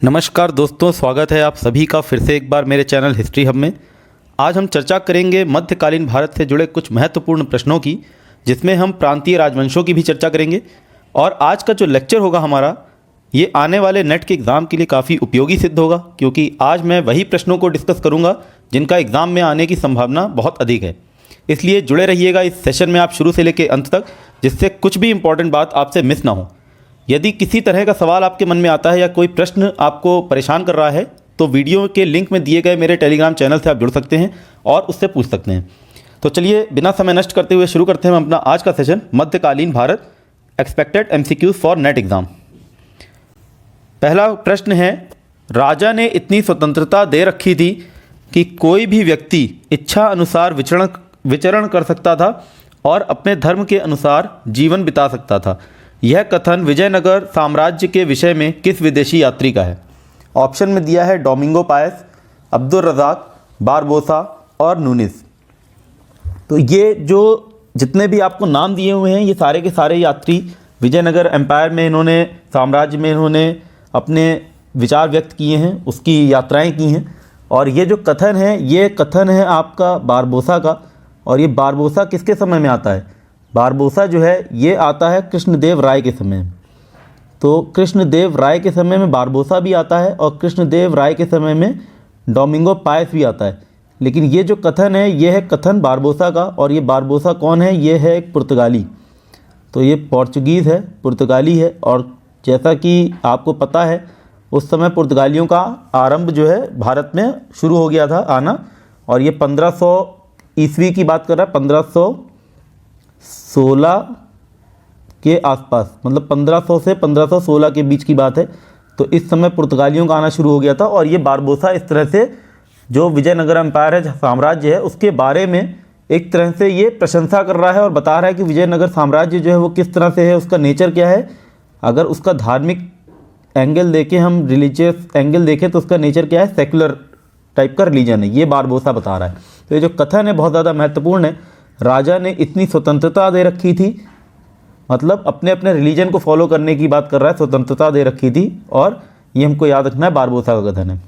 नमस्कार दोस्तों, स्वागत है आप सभी का फिर से एक बार मेरे चैनल हिस्ट्री हब में। आज हम चर्चा करेंगे मध्यकालीन भारत से जुड़े कुछ महत्वपूर्ण प्रश्नों की, जिसमें हम प्रांतीय राजवंशों की भी चर्चा करेंगे। और आज का जो लेक्चर होगा हमारा, ये आने वाले नेट के एग्ज़ाम के लिए काफ़ी उपयोगी सिद्ध होगा, क्योंकि आज मैं वही प्रश्नों को डिस्कस करूँगा जिनका एग्ज़ाम में आने की संभावना बहुत अधिक है। इसलिए जुड़े रहिएगा इस सेशन में आप शुरू से लेकर अंत तक, जिससे कुछ भी इंपॉर्टेंट बात आपसे मिस ना हो। यदि किसी तरह का सवाल आपके मन में आता है या कोई प्रश्न आपको परेशान कर रहा है, तो वीडियो के लिंक में दिए गए मेरे टेलीग्राम चैनल से आप जुड़ सकते हैं और उससे पूछ सकते हैं। तो चलिए बिना समय नष्ट करते हुए शुरू करते हैं हम अपना आज का सेशन, मध्यकालीन Bharat expected MCQs for net exam. पहला प्रश्न है, राजा ने इतनी स्वतंत्रता दे रखी थी कि कोई भी व्यक्ति इच्छा अनुसार विचरण कर सकता था और अपने धर्म के अनुसार जीवन बिता सकता था। यह कथन विजयनगर साम्राज्य के विषय में किस विदेशी यात्री का है? ऑप्शन में दिया है Domingo Paes, Abdul Razzaq, Barbosa और नूनिस। तो ये जो जितने भी आपको नाम दिए हुए हैं, ये सारे के सारे यात्री विजयनगर एम्पायर में, इन्होंने साम्राज्य में इन्होंने अपने विचार व्यक्त किए हैं, उसकी यात्राएं की हैं। और ये जो कथन है, ये कथन है आपका बारबोसा का। और ये बारबोसा किसके समय में आता है? बारबोसा जो है ये आता है कृष्णदेव राय के समय। तो कृष्णदेव राय के समय में बारबोसा भी आता है और कृष्णदेव राय के समय में डोमिंगो पायस भी आता है। लेकिन ये जो कथन है, ये है कथन बारबोसा का। और ये बारबोसा कौन है? ये है एक पुर्तगाली। तो ये पोर्चुगीज़ है, पुर्तगाली है। और जैसा कि आपको पता है, उस समय पुर्तगालियों का आरंभ जो है भारत में शुरू हो गया था आना। और ये 1500 ईस्वी की बात कर रहा है, 1516 के आसपास, मतलब 1500 से 1516 के बीच की बात है। तो इस समय पुर्तगालियों का आना शुरू हो गया था। और ये बारबोसा इस तरह से जो विजयनगर एम्पायर है, साम्राज्य है, उसके बारे में एक तरह से ये प्रशंसा कर रहा है और बता रहा है कि विजयनगर साम्राज्य जो है वो किस तरह से है, उसका नेचर क्या है। अगर उसका धार्मिक एंगल देखें, हम रिलीजियस एंगल देखें, तो उसका नेचर क्या है? सेकुलर टाइप का रिलीजन है, ये बारबोसा बता रहा है। तो ये जो कथन है बहुत ज़्यादा महत्वपूर्ण है। राजा ने इतनी स्वतंत्रता दे रखी थी, मतलब अपने अपने रिलीजन को फॉलो करने की बात कर रहा है, स्वतंत्रता दे रखी थी। और ये हमको याद रखना है, बारबोसा का कथन है।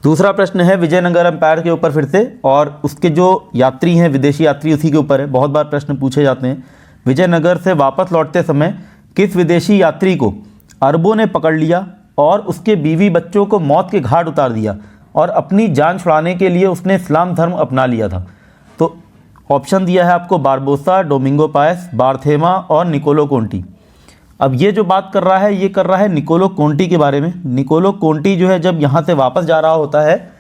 दूसरा प्रश्न है विजयनगर एम्पायर के ऊपर फिर से, और उसके जो यात्री हैं, विदेशी यात्री, उसी के ऊपर है। बहुत बार प्रश्न पूछे जाते हैं। विजयनगर से वापस लौटते समय किस विदेशी यात्री को अरबों ने पकड़ लिया और उसके बीवी बच्चों को मौत के घाट उतार दिया और अपनी जान छुड़ाने के लिए उसने इस्लाम धर्म अपना लिया था? तो ऑप्शन दिया है आपको बारबोसा, डोमिंगो पायस, बार्थेमा और निकोलो कोंटी। अब ये जो बात कर रहा है, ये कर रहा है निकोलो कोंटी के बारे में। निकोलो कोंटी जो है, जब यहाँ से वापस जा रहा होता है,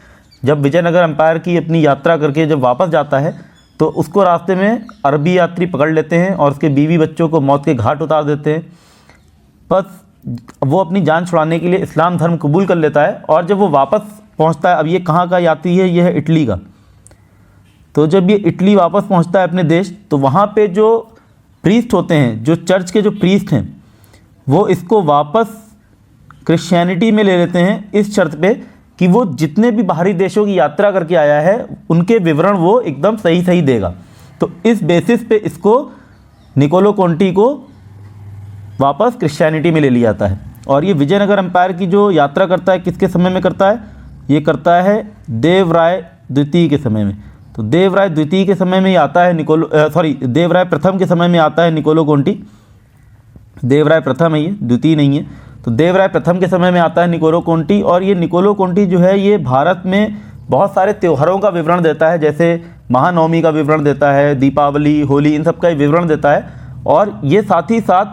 जब विजयनगर एम्पायर की अपनी यात्रा करके जब वापस जाता है, तो उसको रास्ते में अरबी यात्री पकड़ लेते हैं और उसके बीवी बच्चों को मौत के घाट उतार देते हैं। बस वो अपनी जान छुड़ाने के लिए इस्लाम धर्म कबूल कर लेता है। और जब वो वापस पहुंचता है, अब ये कहाँ का यात्री है? ये है इटली का। तो जब ये इटली वापस पहुंचता है अपने देश, तो वहाँ पे जो प्रीस्ट होते हैं, जो चर्च के जो प्रीस्ट हैं, वो इसको वापस क्रिश्चियनिटी में ले लेते हैं, इस शर्त पे कि वो जितने भी बाहरी देशों की यात्रा करके आया है, उनके विवरण वो एकदम सही सही देगा। तो इस बेसिस पे इसको, निकोलो कोंटी को, वापस क्रिश्चियनिटी में ले लिया जाता है। और ये विजयनगर एम्पायर की जो यात्रा करता है, किसके समय में करता है? ये करता है देवराय द्वितीय के समय में। तो देवराय द्वितीय के समय में आता है देवराय प्रथम के समय में आता है निकोलो कोंटी। देवराय प्रथम है ये, द्वितीय नहीं है। तो देवराय प्रथम के समय में आता है निकोलो कोंटी। और ये निकोलो कोंटी जो है, ये भारत में बहुत सारे त्योहारों का विवरण देता है, जैसे महानवमी का विवरण देता है, दीपावली, होली, इन सब का विवरण देता है। और ये साथ ही साथ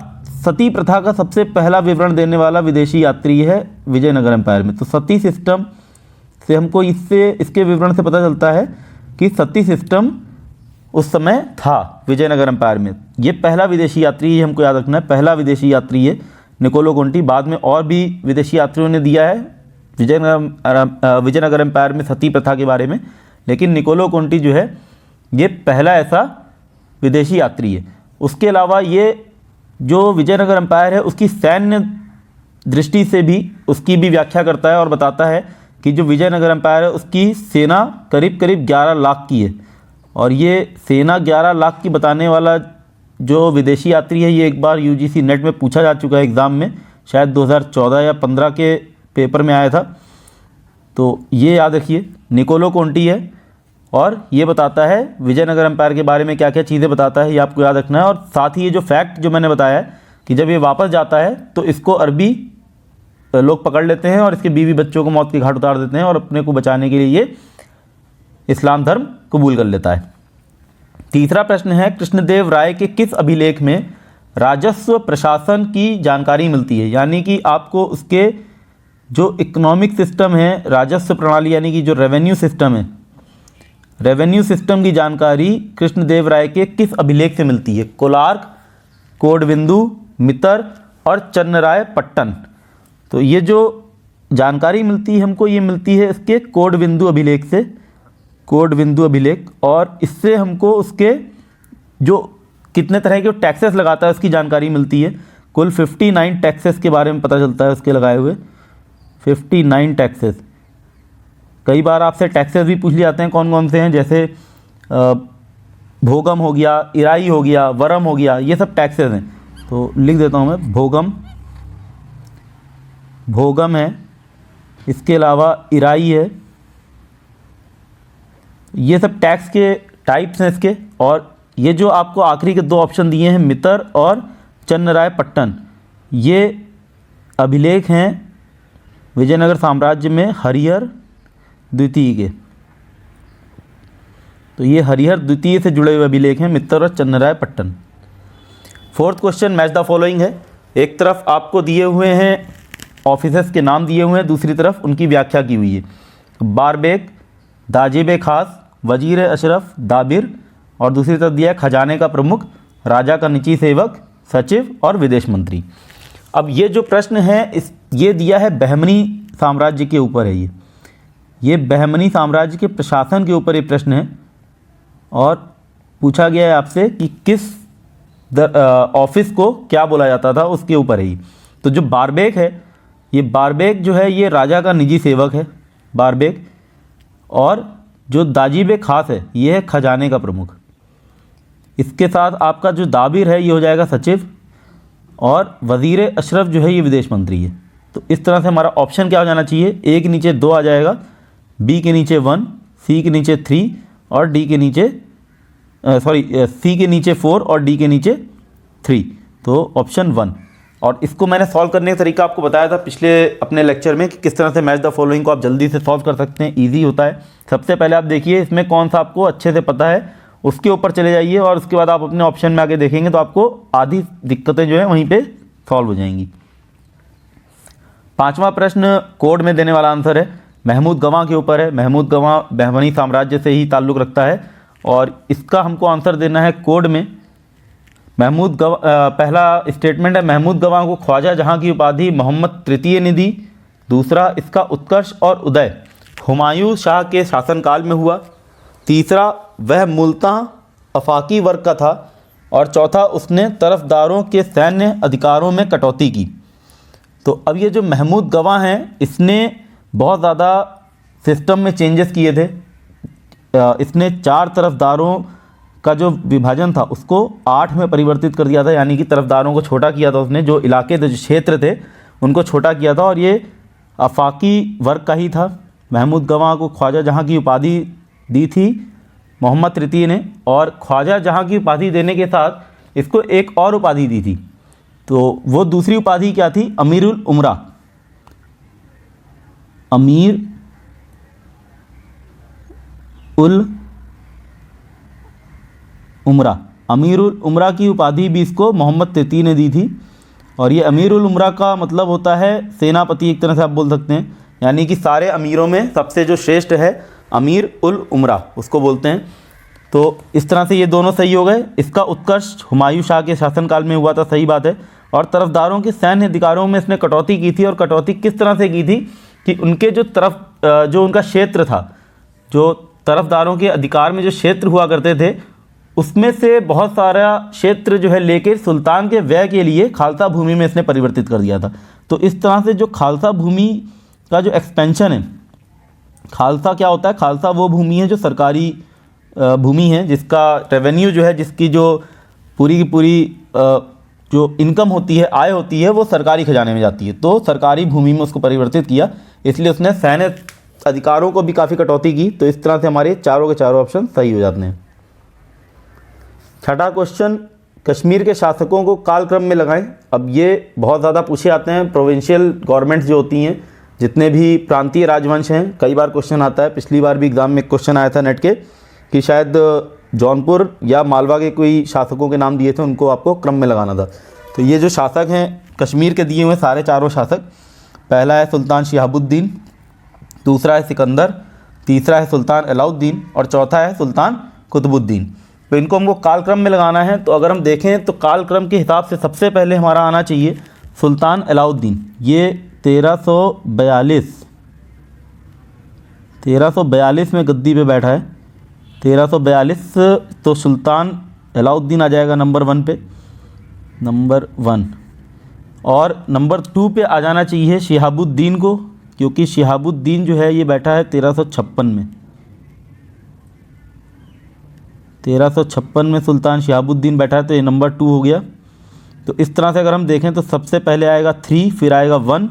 सती प्रथा का सबसे पहला विवरण देने वाला विदेशी यात्री है विजयनगर एम्पायर में। तो सती सिस्टम से हमको इसके विवरण से पता चलता है कि सती सिस्टम उस समय था विजयनगर एम्पायर में। ये पहला विदेशी यात्री, ये हमको याद रखना है, पहला विदेशी यात्री है निकोलो कोंटी। बाद में और भी विदेशी यात्रियों ने दिया है विजयनगर एम्पायर में सती प्रथा के बारे में, लेकिन निकोलो कोंटी जो है, ये पहला ऐसा विदेशी यात्री है। उसके अलावा ये जो विजयनगर एम्पायर है, उसकी सैन्य दृष्टि से भी उसकी भी व्याख्या करता है और बताता है कि जो विजयनगर एम्पायर है, उसकी सेना करीब करीब 11 लाख की है। और ये सेना 11 लाख की बताने वाला जो विदेशी यात्री है, ये एक बार यूजीसी नेट में पूछा जा चुका है एग्ज़ाम में, शायद 2014 या 15 के पेपर में आया था। तो ये याद रखिए, निकोलो कोंटी है और ये बताता है विजयनगर एम्पायर के बारे में क्या क्या चीज़ें बताता है, ये आपको याद रखना है। और साथ ही ये जो फैक्ट जो मैंने बताया है कि जब ये वापस जाता है तो इसको अरबी लोग पकड़ लेते हैं और इसके बीवी बच्चों को मौत के घाट उतार देते हैं और अपने को बचाने के लिए ये इस्लाम धर्म कबूल कर लेता है। तीसरा प्रश्न है, कृष्णदेव राय के किस अभिलेख में राजस्व प्रशासन की जानकारी मिलती है? यानी कि आपको उसके जो इकोनॉमिक सिस्टम है, राजस्व प्रणाली यानी कि जो रेवेन्यू सिस्टम है, रेवेन्यू सिस्टम की जानकारी कृष्णदेव राय के किस अभिलेख से मिलती है? कोलार्क, कोडबिंदु, मितर और चन्नराय पट्टन। तो ये जो जानकारी मिलती है हमको, ये मिलती है इसके कोडबिंदु अभिलेख से, कोडबिंदु अभिलेख। और इससे हमको उसके जो कितने तरह के टैक्सेस लगाता है उसकी जानकारी मिलती है। कुल 59 टैक्सेस के बारे में पता चलता है उसके लगाए हुए, 59 टैक्सेस। कई बार आपसे टैक्सेस भी पूछ लिए जाते हैं कौन कौन से हैं, जैसे भोगम हो गया, इराई हो गया, वरम हो गया, ये सब टैक्सेस हैं। तो लिख देता हूँ मैं, भोगम है, इसके अलावा इराई है, ये सब टैक्स के टाइप्स हैं इसके। और ये जो आपको आखिरी के 2 ऑप्शन दिए हैं, मितर और चन्नराय पट्टन, ये अभिलेख हैं विजयनगर साम्राज्य में हरिहर द्वितीय के। तो ये हरिहर द्वितीय से जुड़े हुए अभिलेख हैं, मित्र और Channarayapatna. Fourth question, match the following है। एक तरफ आपको दिए हुए हैं ऑफिसर्स के नाम दिए हुए हैं, दूसरी तरफ उनकी व्याख्या की हुई है। बारबेक, दाजिब खास, वजीर अशरफ, दाबिर, और दूसरी तरफ दिया है खजाने का प्रमुख, राजा का निजी सेवक, सचिव और विदेश मंत्री। अब ये जो प्रश्न है ये दिया है बहमनी साम्राज्य के ऊपर है। ये बहमनी साम्राज्य के प्रशासन के ऊपर ये प्रश्न है और पूछा गया है आपसे कि किस ऑफिस को क्या बोला जाता था, उसके ऊपर है ये। तो जो बारबेक है, ये बारबेक जो है ये राजा का निजी सेवक है बारबेक। और जो दाजिब खास है ये है खजाने का प्रमुख। इसके साथ आपका जो दाबिर है ये हो जाएगा सचिव, और वज़ीर अशरफ जो है ये विदेश मंत्री है। तो इस तरह से हमारा ऑप्शन क्या हो जाना चाहिए, ए के नीचे 2 आ जाएगा, बी के नीचे 1, सी के नीचे 3 और डी के नीचे सी के नीचे 4 और डी के नीचे 3। तो ऑप्शन 1। और इसको मैंने सॉल्व करने का तरीका आपको बताया था पिछले अपने लेक्चर में कि किस तरह से मैच द फॉलोइंग को आप जल्दी से सॉल्व कर सकते हैं, ईजी होता है। सबसे पहले आप देखिए इसमें कौन सा आपको अच्छे से पता है, उसके ऊपर चले जाइए और उसके बाद आप अपने ऑप्शन में आगे देखेंगे तो आपको आधी दिक्कतें जो है वहीं पे सॉल्व हो जाएंगी। 5वां प्रश्न कोड में देने वाला आंसर है, महमूद गवां के ऊपर है। महमूद गवां बहमनी साम्राज्य से ही ताल्लुक़ रखता है और इसका हमको आंसर देना है कोड में। महमूद गवां, पहला स्टेटमेंट है, महमूद गवां को ख्वाजा जहां की उपाधि मोहम्मद तृतीय ने दी। दूसरा, इसका उत्कर्ष और उदय हुमायूं शाह के शासनकाल में हुआ। तीसरा, वह मूलतः अफाकी वर्ग का था। और चौथा, उसने तरफदारों के सैन्य अधिकारों में कटौती की। तो अब ये जो महमूद गवां हैं, इसने बहुत ज़्यादा सिस्टम में चेंजेस किए थे। इसने 4 तरफदारों का जो विभाजन था उसको 8 में परिवर्तित कर दिया था, यानी कि तरफदारों को छोटा किया था उसने, जो इलाके थे, जो क्षेत्र थे, उनको छोटा किया था। और ये अफाकी वर्ग का ही था। महमूद गवां को ख्वाजा जहां की उपाधि दी थी मोहम्मद तृतीय ने, और ख्वाजा जहां की उपाधि देने के साथ इसको एक और उपाधि दी थी। तो वो दूसरी उपाधि क्या थी, अमीरुल उमरा। अमीर उल उमरा, अमीरुल उमरा की उपाधि भी इसको मोहम्मद तृतीय ने दी थी। और ये अमीरुल उमरा का मतलब होता है सेनापति, एक तरह से आप बोल सकते हैं, यानी कि सारे अमीरों में सबसे जो श्रेष्ठ है अमीर उल उमरा उसको बोलते हैं। तो इस तरह से ये दोनों सही हो गए। इसका उत्कर्ष हुमायूं शाह के शासनकाल में हुआ था, सही बात है। और तरफदारों के सैन्य अधिकारों में इसने कटौती की थी। और कटौती किस तरह से की थी कि उनके जो उनका क्षेत्र था, जो तरफदारों के अधिकार में जो क्षेत्र हुआ करते थे, उसमें से बहुत सारा क्षेत्र जो है लेकर सुल्तान के व्यय के लिए खालसा भूमि में इसने परिवर्तित कर दिया था। तो इस तरह से जो खालसा भूमि का जो एक्सपेंशन है, खालसा क्या होता है, खालसा वो भूमि है जो सरकारी भूमि है, जिसका रेवेन्यू जो है, जिसकी जो पूरी की पूरी जो इनकम होती है, आय होती है, वो सरकारी खजाने में जाती है। तो सरकारी भूमि में उसको परिवर्तित किया, इसलिए उसने सैन्य अधिकारों को भी काफ़ी कटौती की। तो इस तरह से हमारे चारों के चारों ऑप्शन सही हो जाते हैं। छठा क्वेश्चन, कश्मीर के शासकों को कालक्रम में लगाएं। अब ये बहुत ज़्यादा पूछे जाते हैं। प्रोविंशियल गवर्नमेंट्स जो होती हैं, जितने भी प्रांतीय राजवंश हैं, कई बार क्वेश्चन आता है। पिछली बार भी एग्जाम में क्वेश्चन आया था नेट के कि शायद जौनपुर या मालवा के कोई शासकों के नाम दिए थे, उनको आपको क्रम में लगाना था। तो ये जो शासक हैं कश्मीर के दिए हुए सारे चारों शासक, पहला है सुल्तान शिहाबुद्दीन, दूसरा है सिकंदर, तीसरा है सुल्तान अलाउद्दीन और चौथा है सुल्तान कुतुबुद्दीन। तो इनको हमको कालक्रम में लगाना है। तो अगर हम देखें तो कालक्रम के हिसाब से सबसे पहले हमारा आना चाहिए सुल्तान अलाउद्दीन। ये 1342 में गद्दी पे बैठा है। 1342 तो सुल्तान अलाउद्दीन आ जाएगा नंबर 1 पे, नंबर 1। और नंबर 2 पे आ जाना चाहिए शिहाबुद्दीन को, क्योंकि शिहाबुद्दीन जो है ये बैठा है 1356 में। 1356 में सुल्तान शिहाबुद्दीन बैठा है, तो ये नंबर 2 हो गया। तो इस तरह से अगर हम देखें तो सबसे पहले आएगा 3, फिर आएगा 1,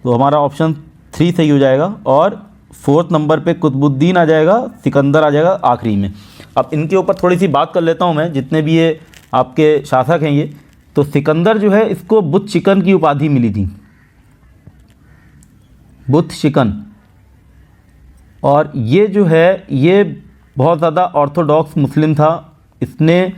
तो हमारा ऑप्शन 3 सही हो जाएगा। और 4th नंबर पे कुतुबुद्दीन आ जाएगा, सिकंदर आ जाएगा आखिरी में। अब इनके ऊपर थोड़ी सी बात कर लेता हूँ मैं, जितने भी ये आपके शासक हैं ये। तो सिकंदर जो है, इसको बुत शिकन की उपाधि मिली थी, बुत शिकन। और ये जो है ये बहुत ज़्यादा ऑर्थोडॉक्स मुस्लिम था। इसने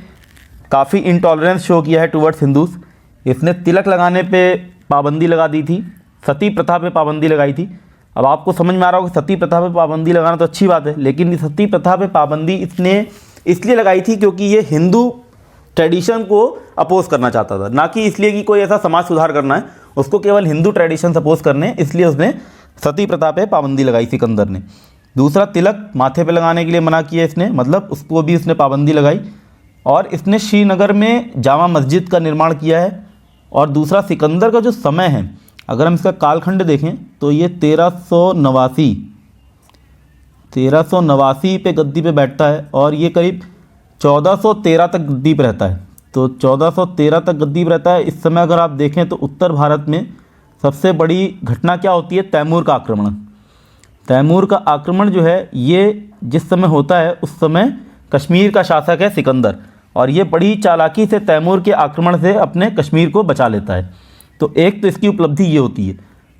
काफ़ी इंटॉलरेंस शो किया है टुवर्ड्स हिंदूज़। इसने तिलक लगाने पे पाबंदी लगा दी थी, सती प्रथा पे पाबंदी लगाई थी। अब आपको समझ में आ रहा होगा सती प्रथा पे पाबंदी लगाना तो अच्छी बात है, लेकिन इस सती प्रथा पे पाबंदी इसने इसलिए लगाई थी क्योंकि ये हिंदू ट्रेडिशन को अपोज करना चाहता था, ना कि इसलिए कि कोई ऐसा समाज सुधार करना है। उसको केवल हिंदू ट्रेडिशन अपोज करने, इसलिए उसने सती प्रथा पे पाबंदी लगाई सिकंदर ने। दूसरा, तिलक माथे पे लगाने के लिए मना किया इसने, मतलब उसको भी उसने पाबंदी लगाई। और इसने श्रीनगर में जामा मस्जिद का निर्माण किया है। और दूसरा, सिकंदर का जो समय है, अगर हम इसका कालखंड देखें तो ये 1389 पे गद्दी पे बैठता है और ये करीब 1413 तक गद्दी पे रहता है। तो 1413 तक गद्दी पे रहता है। इस समय अगर आप देखें तो उत्तर भारत में सबसे बड़ी घटना क्या होती है? तैमूर का आक्रमण। तैमूर का आक्रमण जो है ये जिस समय होता है उस समय कश्मीर का शासक है सिकंदर, और ये बड़ी चालाकी से तैमूर के आक्रमण से अपने कश्मीर को बचा लेता है। तो एक तो इसकी उपलब्धि ये होती है।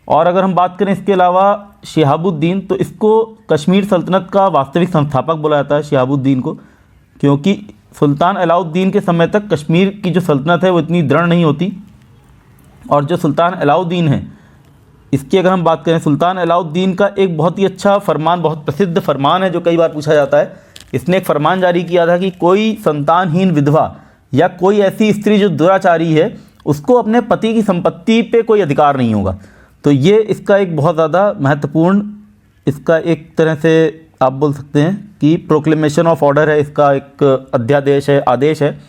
और अगर हम बात करें इसके अलावा शिहाबुद्दीन, तो इसको कश्मीर सल्तनत का वास्तविक संस्थापक बोला जाता है शिहाबुद्दीन को, क्योंकि सुल्तान अलाउद्दीन के समय तक कश्मीर की जो सल्तनत है वो इतनी दृढ़ नहीं होती। और जो सुल्तान अलाउद्दीन है, इसकी अगर हम बात करें, सुल्तान अलाउद्दीन का एक बहुत ही अच्छा फरमान, बहुत प्रसिद्ध फरमान है जो कई बार पूछा जाता है। इसने एक फरमान जारी किया था कि कोई संतानहीन विधवा या कोई ऐसी स्त्री जो दुराचारी है, उसको अपने पति की संपत्ति पे कोई अधिकार नहीं होगा। तो ये इसका एक बहुत ज़्यादा महत्वपूर्ण, इसका एक तरह से आप बोल सकते हैं कि प्रोक्लेमेशन ऑफ ऑर्डर है, इसका एक अध्यादेश है, आदेश है।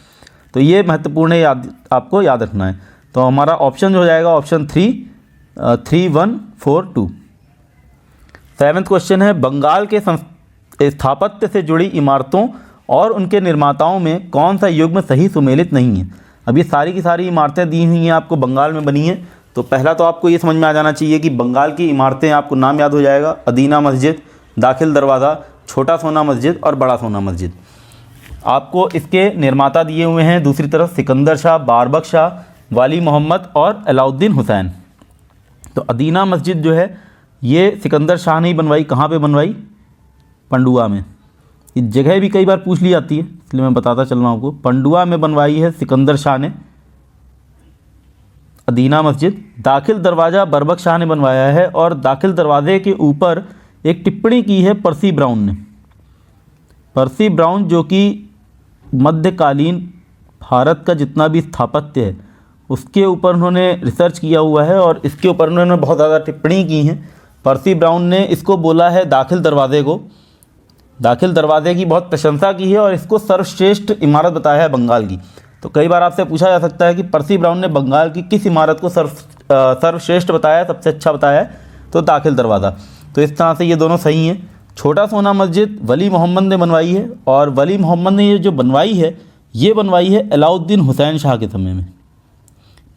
तो ये महत्वपूर्ण है, आपको याद रखना है। तो हमारा ऑप्शन जो हो जाएगा ऑप्शन 3142। 7th क्वेश्चन है, बंगाल के स्थापत्य से जुड़ी इमारतों और उनके निर्माताओं में कौन सा युग्म सही सुमेलित नहीं है? अब ये सारी की सारी इमारतें दी हुई हैं आपको, बंगाल में बनी हैं। तो पहला तो आपको ये समझ में आ जाना चाहिए कि बंगाल की इमारतें, आपको नाम याद हो जाएगा, अदीना मस्जिद, दाखिल दरवाज़ा, छोटा सोना मस्जिद और बड़ा सोना मस्जिद। आपको इसके निर्माता दिए हुए हैं दूसरी तरफ सिकंदर शाह, बारबक शाह, वाली मोहम्मद और अलाउद्दीन हुसैन। तो अदीना मस्जिद जो है ये सिकंदर शाह ने ही बनवाई। कहाँ पे बनवाई? पंडुआ में। ये जगह भी कई बार पूछ ली जाती है, इसलिए मैं बताता चल रहा हूँ आपको। पंडुआ में बनवाई है सिकंदर शाह ने अदीना मस्जिद। दाखिल दरवाज़ा बरबक शाह ने बनवाया है, और दाखिल दरवाजे के ऊपर एक टिप्पणी की है पर्सी ब्राउन ने। पर्सी ब्राउन जो कि मध्यकालीन भारत का जितना भी स्थापत्य है उसके ऊपर उन्होंने रिसर्च किया हुआ है, और इसके ऊपर उन्होंने बहुत ज़्यादा टिप्पणी की हैं। पर्सी ब्राउन ने इसको बोला है दाखिल दरवाज़े को, दाखिल दरवाज़े की बहुत प्रशंसा की है और इसको सर्वश्रेष्ठ इमारत बताया है बंगाल की। तो कई बार आपसे पूछा जा सकता है कि पर्सी ब्राउन ने बंगाल की किस इमारत को सर्वश्रेष्ठ बताया है, सबसे अच्छा बताया है? तो दाखिल दरवाज़ा। तो इस तरह से ये दोनों सही हैं। छोटा सोना मस्जिद वली मोहम्मद ने बनवाई है, और वली मोहम्मद ने ये जो बनवाई है ये बनवाई है अलाउद्दीन हुसैन शाह के समय में।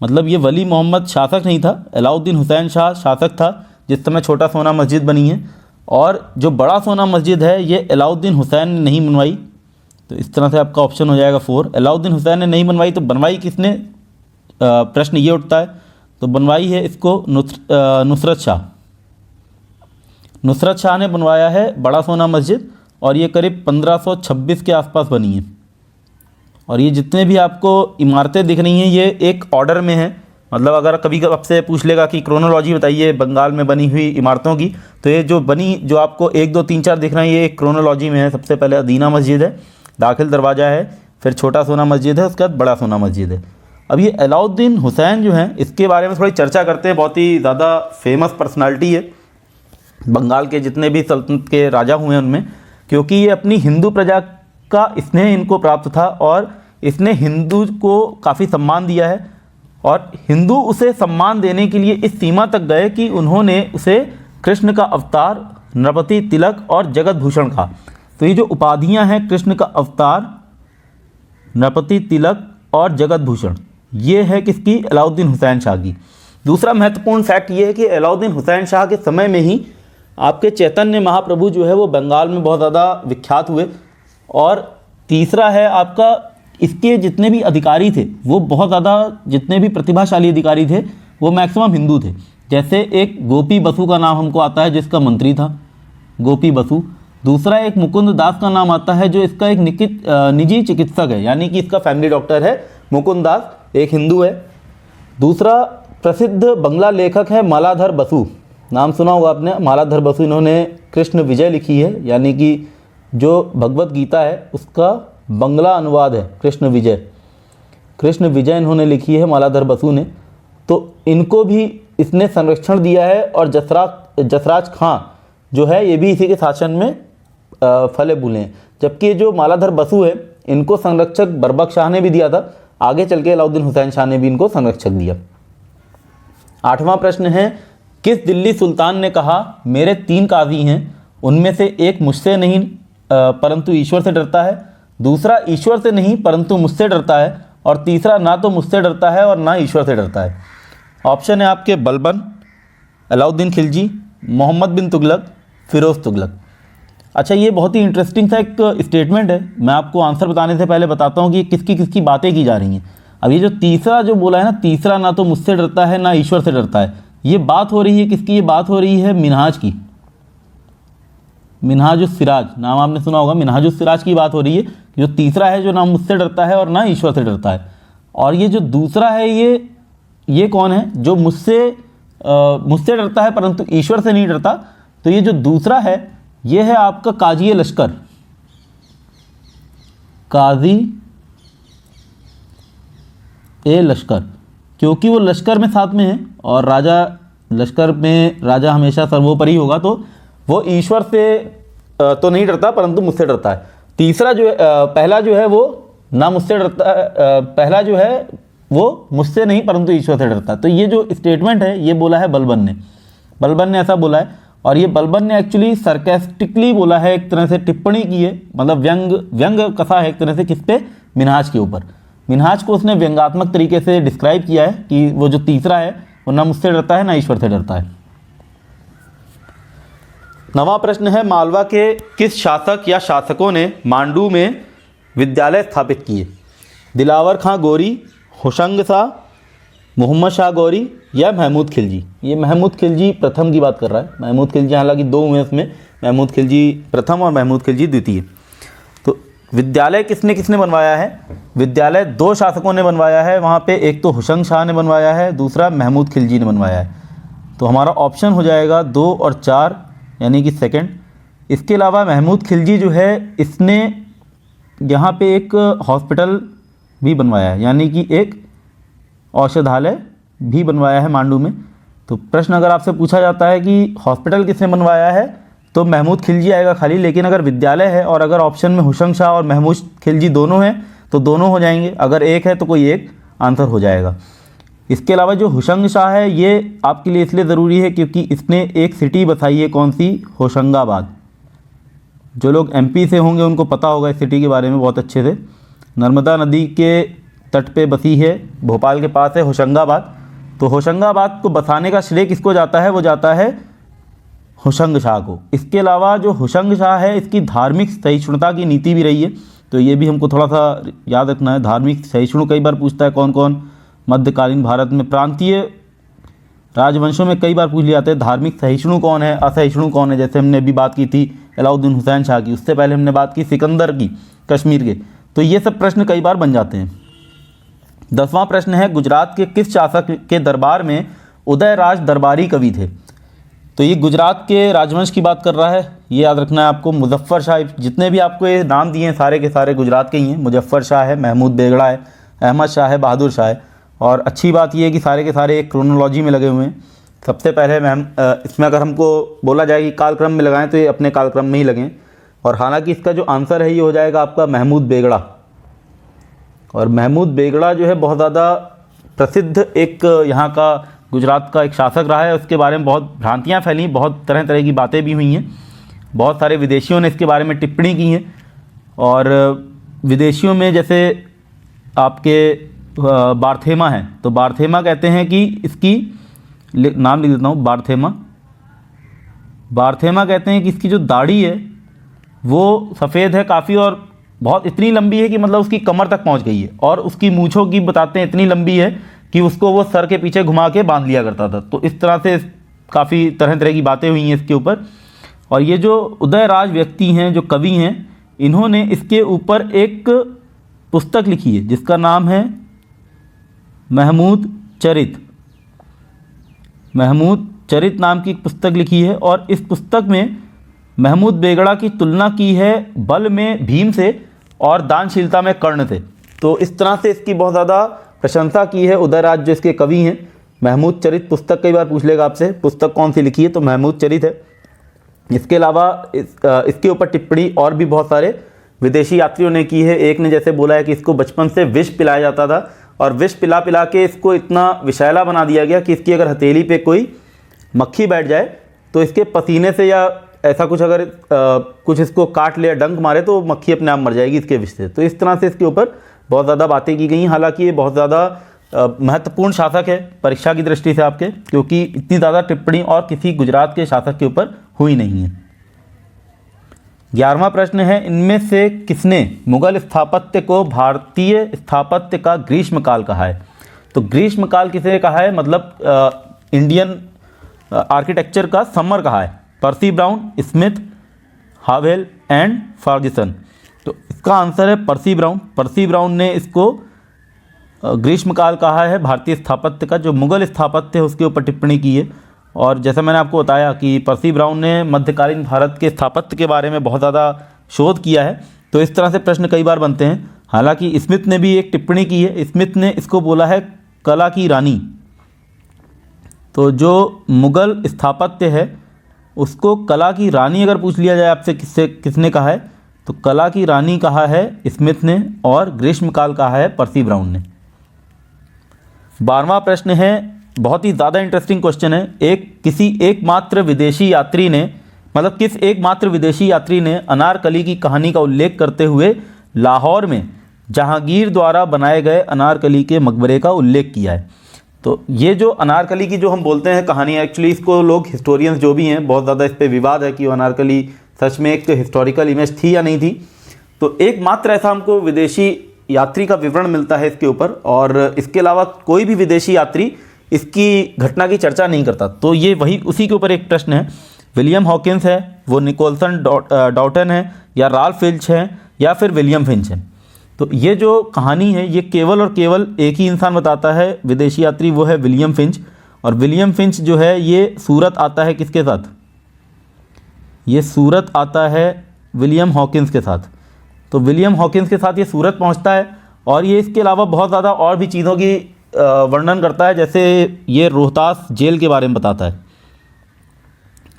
मतलब ये वली मोहम्मद शासक नहीं था, अलाउद्दीन हुसैन शाह शासक था जिस समय छोटा सोना मस्जिद बनी है। और जो बड़ा सोना मस्जिद है ये अलाउद्दीन हुसैन ने नहीं बनवाई। तो इस तरह से आपका ऑप्शन हो जाएगा 4। अलाउद्दीन हुसैन ने नहीं बनवाई, तो बनवाई किसने, प्रश्न ये उठता है। तो बनवाई है इसको नुसरत शाह। नुसरत शाह ने बनवाया है बड़ा सोना मस्जिद, और ये करीब 1526 के आसपास बनी है। और ये जितने भी आपको इमारतें दिख रही हैं ये एक ऑर्डर में है। मतलब अगर कभी आपसे पूछ लेगा कि क्रोनोलॉजी बताइए बंगाल में बनी हुई इमारतों की, तो ये जो आपको 1 2 3 4 दिख रहे हैं ये एक क्रोनोलॉजी में है। सबसे पहले अदीना मस्जिद है, दाखिल दरवाज़ा है, फिर छोटा सोना मस्जिद है, उसके बाद बड़ा सोना मस्जिद है। अब ये अलाउद्दीन हुसैन जो हैं इसके बारे में थोड़ी चर्चा करते हैं। बहुत ही ज़्यादा फेमस पर्सनालिटी है बंगाल के जितने भी सल्तनत के राजा हुए हैं उनमें, क्योंकि ये अपनी हिंदू प्रजा का स्नेह इनको प्राप्त था और इसने हिंदू को काफ़ी सम्मान दिया है। और हिंदू उसे सम्मान देने के लिए इस सीमा तक गए कि उन्होंने उसे कृष्ण का अवतार, नृपति तिलक और जगत भूषण कहा। तो ये जो उपाधियां हैं कृष्ण का अवतार, नृपति तिलक और जगत भूषण, ये है किसकी, अलाउद्दीन हुसैन शाह की। दूसरा महत्वपूर्ण फैक्ट ये है कि अलाउद्दीन हुसैन शाह के समय में ही आपके चैतन्य महाप्रभु जो है वो बंगाल में बहुत ज़्यादा विख्यात हुए। और तीसरा है आपका इसके जितने भी अधिकारी थे वो बहुत ज़्यादा, जितने भी प्रतिभाशाली अधिकारी थे वो मैक्सिमम हिंदू थे। जैसे एक गोपी बसु का नाम हमको आता है जिसका मंत्री था गोपी बसु। दूसरा एक मुकुंद दास का नाम आता है जो इसका एक निजी चिकित्सक है, यानी कि इसका फैमिली डॉक्टर है मुकुंद दास, एक हिंदू है। दूसरा प्रसिद्ध बंगला लेखक है मालाधर बसु, नाम सुना होगा आपने, मालाधर बसु। इन्होंने कृष्ण विजय लिखी है, यानी कि जो भगवत गीता है उसका बंगला अनुवाद है कृष्ण विजय इन्होंने लिखी है मालाधर बसु ने। तो इनको भी इसने संरक्षण दिया है। और जसराज खां जो है ये भी इसी के शासन में फले फूले हैं। जबकि जो मालाधर बसु है इनको संरक्षक बरबक शाह ने भी दिया था, आगे चल के अलाउद्दीन हुसैन शाह ने भी इनको संरक्षक दिया। 8वां प्रश्न है, किस दिल्ली सुल्तान ने कहा मेरे 3 काजी हैं, उनमें से एक मुझसे नहीं परंतु ईश्वर से डरता है, दूसरा ईश्वर से नहीं परंतु मुझसे डरता है, और तीसरा ना तो मुझसे डरता है और ना ईश्वर से डरता है। ऑप्शन है आपके बलबन, अलाउद्दीन खिलजी, मोहम्मद बिन तुगलक, फिरोज़ तुगलक। अच्छा, ये बहुत ही इंटरेस्टिंग सा एक स्टेटमेंट है। मैं आपको आंसर बताने से पहले बताता हूँ कि किसकी किसकी बातें की जा रही हैं। अब ये जो तीसरा जो बोला है ना, तीसरा ना तो मुझसे डरता है ना ईश्वर से डरता है, ये बात हो रही है किसकी, ये बात हो रही है मिनहाज की। मिनहाजुस सिराज नाम आपने सुना होगा, मिनहाजुस सिराज की बात हो रही है। जो तीसरा है जो ना मुझसे डरता है और ना ईश्वर से डरता है। और ये जो दूसरा है ये कौन है जो मुझसे डरता है परंतु ईश्वर से नहीं डरता। तो ये जो दूसरा है ये है आपका काजी लश्कर, काजी ए लश्कर, क्योंकि वो लश्कर में साथ में है और लश्कर में राजा हमेशा सर्वोपरि होगा। तो वो ईश्वर से तो नहीं डरता परंतु मुझसे डरता है। तीसरा जो है पहला जो है वो ना मुझसे डरता है, पहला जो है वो मुझसे नहीं परंतु ईश्वर से डरता है। तो ये जो स्टेटमेंट है ये बोला है बलबन ने ऐसा बोला है। और ये बलबन ने एक्चुअली सरकास्टिकली बोला है, एक तरह से टिप्पणी की है, मतलब व्यंग कसा है एक तरह से किस पे, मिनहाज के ऊपर। मिनहाज को उसने व्यंगात्मक तरीके से डिस्क्राइब किया है कि वो जो तीसरा है वो ना मुझसे डरता है ना ईश्वर से डरता है। 9वां प्रश्न है, मालवा के किस शासक या शासकों ने मांडू में विद्यालय स्थापित किए? दिलावर खां गोरी, होशंग शाह, मोहम्मद शाह गौरी या महमूद खिलजी? ये महमूद खिलजी प्रथम की बात कर रहा है। महमूद खिलजी, हालांकि 2 हुए इसमें, महमूद खिलजी प्रथम और महमूद खिलजी द्वितीय। तो विद्यालय किसने किसने बनवाया है? विद्यालय 2 शासकों ने बनवाया है वहाँ पे, एक तो होशंग शाह ने बनवाया है, दूसरा महमूद खिलजी ने बनवाया है। तो हमारा ऑप्शन हो जाएगा 2 और 4 यानी कि सेकंड। इसके अलावा महमूद खिलजी जो है इसने यहाँ पे एक हॉस्पिटल भी बनवाया है, यानी कि एक औषधालय भी बनवाया है मांडू में। तो प्रश्न अगर आपसे पूछा जाता है कि हॉस्पिटल किसने बनवाया है तो महमूद खिलजी आएगा खाली, लेकिन अगर विद्यालय है और अगर ऑप्शन में होशंग शाह और महमूद खिलजी दोनों हैं तो दोनों हो जाएंगे, अगर एक है तो कोई एक आंसर हो जाएगा। इसके अलावा जो होशंग शाह है ये आपके लिए इसलिए ज़रूरी है क्योंकि इसने एक सिटी बसाई है, कौन सी? होशंगाबाद। जो लोग MP से होंगे उनको पता होगा इस सिटी के बारे में बहुत अच्छे से। नर्मदा नदी के तट पे बसी है, भोपाल के पास है होशंगाबाद। तो होशंगाबाद को बसाने का श्रेय किसको जाता है? वो जाता है होशंग शाह को। इसके अलावा जो होशंग शाह है, इसकी धार्मिक सहिष्णुता की नीति भी रही है, तो ये भी हमको थोड़ा सा याद रखना है। धार्मिक सहिष्णु कई बार पूछता है कौन कौन मध्यकालीन भारत में। प्रांतीय राजवंशों में कई बार पूछ लिया जाता है धार्मिक सहिष्णु कौन है, असहिष्णु कौन है। जैसे हमने अभी बात की थी अलाउद्दीन हुसैन शाह की, उससे पहले हमने बात की सिकंदर की कश्मीर के। तो ये सब प्रश्न कई बार बन जाते हैं। 10वां प्रश्न है, गुजरात के किस शासक के दरबार में उदयराज दरबारी कवि थे? तो ये गुजरात के राजवंश की बात कर रहा है, ये याद रखना है आपको। मुजफ्फर शाह, जितने भी आपको ये नाम दिए हैं सारे के सारे गुजरात के ही हैं। मुजफ्फर शाह है, महमूद बेगड़ा है, अहमद शाह है, बहादुर शाह है। और अच्छी बात ये है कि सारे के सारे एक क्रोनोलॉजी में लगे हुए हैं। सबसे पहले इसमें अगर हमको बोला जाए कि कालक्रम में लगाएं तो ये अपने कालक्रम में ही लगें। और हालांकि इसका जो आंसर है ये हो जाएगा आपका महमूद बेगड़ा। और महमूद बेगड़ा जो है बहुत ज़्यादा प्रसिद्ध एक यहाँ का गुजरात का एक शासक रहा है। उसके बारे में बहुत भ्रांतियाँ फैली, बहुत तरह तरह की बातें भी हुई हैं। बहुत सारे विदेशियों ने इसके बारे में टिप्पणी की हैं। और विदेशियों में जैसे आपके बार्थेमा है, तो बार्थेमा कहते हैं कि इसकी नाम लिख देता हूँ, बार्थेमा कहते हैं कि इसकी जो दाढ़ी है वो सफ़ेद है काफ़ी, और बहुत इतनी लंबी है कि मतलब उसकी कमर तक पहुंच गई है। और उसकी मूँछों की बताते हैं इतनी लंबी है कि उसको वो सर के पीछे घुमा के बांध लिया करता था। तो इस तरह से काफ़ी तरह तरह की बातें हुई हैं इसके ऊपर। और ये जो उदयराज व्यक्ति हैं, जो कवि हैं, इन्होंने इसके ऊपर एक पुस्तक लिखी है जिसका नाम है महमूद चरित नाम की एक पुस्तक लिखी है। और इस पुस्तक में महमूद बेगड़ा की तुलना की है बल में भीम से और दानशीलता में कर्ण से। तो इस तरह से इसकी बहुत ज़्यादा प्रशंसा की है उदयराज जो इसके कवि हैं। महमूद चरित पुस्तक कई बार पूछ लेगा आपसे, पुस्तक कौन सी लिखी है, तो महमूद चरित है। इसके अलावा इसके ऊपर टिप्पणी और भी बहुत सारे विदेशी यात्रियों ने की है। एक ने जैसे बोला है कि इसको बचपन से विष पिलाया जाता था, और विष पिला पिला के इसको इतना विषैला बना दिया गया कि इसकी अगर हथेली पे कोई मक्खी बैठ जाए तो इसके पसीने से या ऐसा कुछ अगर कुछ इसको काट ले या डंक मारे तो मक्खी अपने आप मर जाएगी इसके विष से। तो इस तरह से इसके ऊपर बहुत ज़्यादा बातें की गई। हालांकि ये बहुत ज़्यादा महत्वपूर्ण शासक है परीक्षा की दृष्टि से आपके, क्योंकि इतनी ज़्यादा टिप्पणी और किसी गुजरात के शासक के ऊपर हुई नहीं है। 11वां प्रश्न है, इनमें से किसने मुगल स्थापत्य को भारतीय स्थापत्य का ग्रीष्मकाल कहा है? तो ग्रीष्मकाल किसे कहा है, मतलब इंडियन आर्किटेक्चर का समर कहा है? Percy Brown, Smith, Howell and Ferguson. तो इसका आंसर है पर्सी ब्राउन। पर्सी ब्राउन ने इसको ग्रीष्मकाल कहा है भारतीय स्थापत्य का। जो मुगल स्थापत्य है उसके ऊपर टिप्पणी की है। और जैसा मैंने आपको बताया कि पर्सी ब्राउन ने मध्यकालीन भारत के स्थापत्य के बारे में बहुत ज़्यादा शोध किया है। तो इस तरह से प्रश्न कई बार बनते हैं। हालांकि स्मिथ ने भी एक टिप्पणी की है। स्मिथ ने इसको बोला है कला की रानी। तो जो मुगल स्थापत्य है उसको कला की रानी अगर पूछ लिया जाए आपसे किसने कहा है, तो कला की रानी कहा है स्मिथ ने, और ग्रीष्मकाल कहा है पर्सी ब्राउन ने। 12वां प्रश्न है, बहुत ही ज़्यादा इंटरेस्टिंग क्वेश्चन है। किस एकमात्र विदेशी यात्री ने अनारकली की कहानी का उल्लेख करते हुए लाहौर में जहांगीर द्वारा बनाए गए अनारकली के मकबरे का उल्लेख किया है? तो ये जो अनारकली की जो हम बोलते हैं कहानी, एक्चुअली इसको लोग हिस्टोरियंस जो भी हैं बहुत ज़्यादा इस पर विवाद है कि वो अनारकली सच में एक हिस्टोरिकल इमेज थी या नहीं थी। तो एकमात्र ऐसा हमको विदेशी यात्री का विवरण मिलता है इसके ऊपर, और इसके अलावा कोई भी विदेशी यात्री इसकी घटना की चर्चा नहीं करता। तो ये उसी के ऊपर एक प्रश्न है। विलियम हॉकिंस है, वो निकोलसन डॉल्टन है, या राल्फ फिंच है, या फिर विलियम फिंच है? तो ये जो कहानी है ये केवल और केवल एक ही इंसान बताता है विदेशी यात्री, वो है विलियम फिंच। और विलियम फिंच जो है ये सूरत आता है किसके साथ? ये सूरत आता है विलियम हॉकिंस के साथ। तो विलियम हॉकिंस के साथ ये सूरत पहुंचता है, और ये इसके अलावा बहुत ज़्यादा और भी चीज़ों की वर्णन करता है। जैसे ये रोहतास जेल के बारे में बताता है।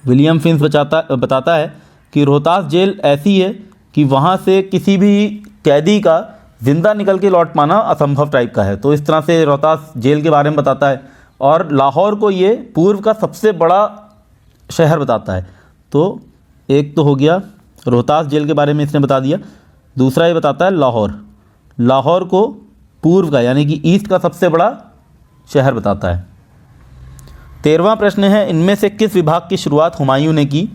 विलियम फिंच बताता है कि रोहतास जेल ऐसी है कि वहाँ से किसी भी कैदी का ज़िंदा निकल के लौट पाना असंभव टाइप का है। तो इस तरह से रोहतास जेल के बारे में बताता है। और लाहौर को ये पूर्व का सबसे बड़ा शहर बताता है। तो एक तो हो गया रोहतास जेल के बारे में इसने बता दिया। दूसरा ये बताता है लाहौर को पूर्व का यानी कि ईस्ट का सबसे बड़ा शहर बताता है। 13वां प्रश्न है, इनमें से किस विभाग की शुरुआत हुमायूं ने की?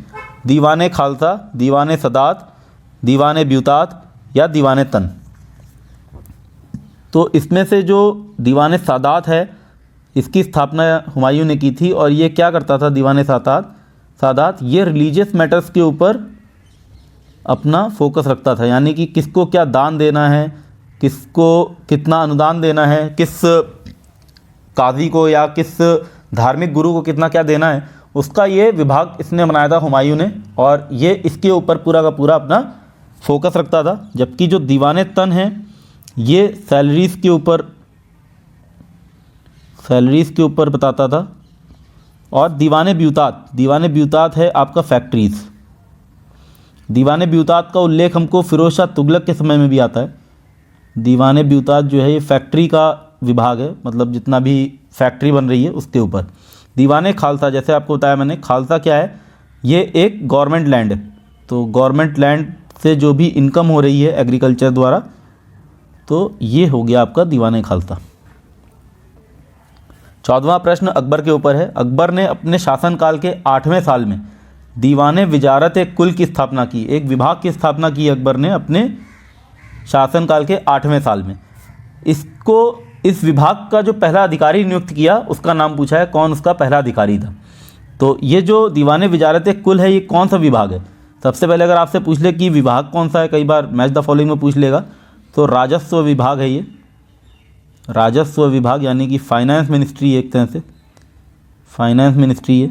दीवाने खालसा, दीवाने सदात, दीवाने ब्यूतात या दीवाने तन? तो इसमें से जो दीवाने सादात है इसकी स्थापना हुमायूं ने की थी। और ये क्या करता था दीवाने सादात ये रिलीजियस मैटर्स के ऊपर अपना फोकस रखता था, यानी कि किसको क्या दान देना है, किसको कितना अनुदान देना है, किस काजी को या किस धार्मिक गुरु को कितना क्या देना है, उसका ये विभाग इसने बनाया था हुमायूं ने, और ये इसके ऊपर पूरा का पूरा अपना फोकस रखता था। जबकि जो दीवाने तन है ये सैलरीज़ के ऊपर बताता था। और दीवाने ब्यूतात है आपका फैक्ट्रीज़। दीवाने ब्यूतात का उल्लेख हमको फिरोज शाह तुगलक के समय में भी आता है। दीवाने ब्यूतात जो है ये फैक्ट्री का विभाग है, मतलब जितना भी फैक्ट्री बन रही है उसके ऊपर। दीवाने खालसा, जैसे आपको बताया मैंने, खालसा क्या है, ये एक गवर्नमेंट लैंड है। तो गवर्नमेंट लैंड से जो भी इनकम हो रही है एग्रीकल्चर द्वारा, तो ये हो गया आपका दीवाने खालसा। 14वां प्रश्न अकबर के ऊपर है। अकबर ने अपने शासनकाल के 8वें साल में दीवाने विजारत एक कुल की स्थापना की। एक विभाग की स्थापना की अकबर ने अपने शासनकाल के 8वें साल में। इस विभाग का जो पहला अधिकारी नियुक्त किया उसका नाम पूछा है, कौन उसका पहला अधिकारी था। तो ये जो दीवाने विजारत एक कुल है ये कौन सा विभाग है? सबसे पहले अगर आपसे पूछ ले कि विभाग कौन सा है, कई बार मैच द फॉलोइंग में पूछ लेगा, तो राजस्व विभाग है ये। राजस्व विभाग यानी कि फाइनेंस मिनिस्ट्री, एक तरह से फाइनेंस मिनिस्ट्री है।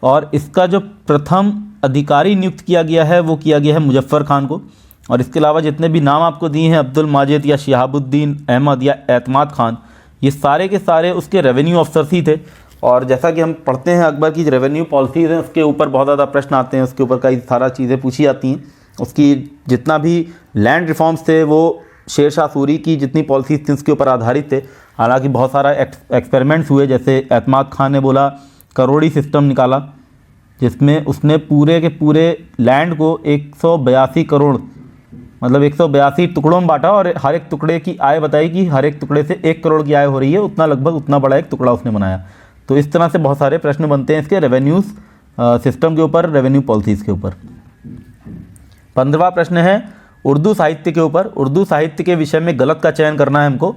और इसका जो प्रथम अधिकारी नियुक्त किया गया है वो किया गया है मुजफ्फर खान को। और इसके अलावा जितने भी नाम आपको दिए हैं, अब्दुल माजिद या शिहाबुद्दीन अहमद या एतमाद खान, ये सारे के सारे उसके रेवेन्यू ऑफिसर्स ही थे। और जैसा कि हम पढ़ते हैं अकबर की रेवेन्यू पॉलिसीज़ हैं उसके ऊपर बहुत ज़्यादा प्रश्न आते हैं, उसके ऊपर कई सारा चीज़ें पूछी जाती हैं। उसकी जितना भी लैंड रिफॉर्म्स थे वो शेर शाह सूरी की जितनी पॉलिसीज़ थी उसके ऊपर आधारित थे। हालांकि बहुत सारा एक्सपेरिमेंट्स हुए, जैसे एतमाद खान ने बोला करोड़ी सिस्टम निकाला, जिसमें उसने पूरे के पूरे लैंड को 182 करोड़ मतलब 182 टुकड़ों में बांटा और हर एक टुकड़े की आय बताई कि हर एक टुकड़े से 1 करोड़ की आय हो रही है, उतना लगभग उतना बड़ा एक टुकड़ा उसने बनाया। तो इस तरह से बहुत सारे प्रश्न बनते हैं इसके रेवेन्यू सिस्टम के ऊपर, रेवेन्यू पॉलिसीज़ के ऊपर। 15वां प्रश्न है उर्दू साहित्य के ऊपर। उर्दू साहित्य के विषय में गलत का चयन करना है हमको।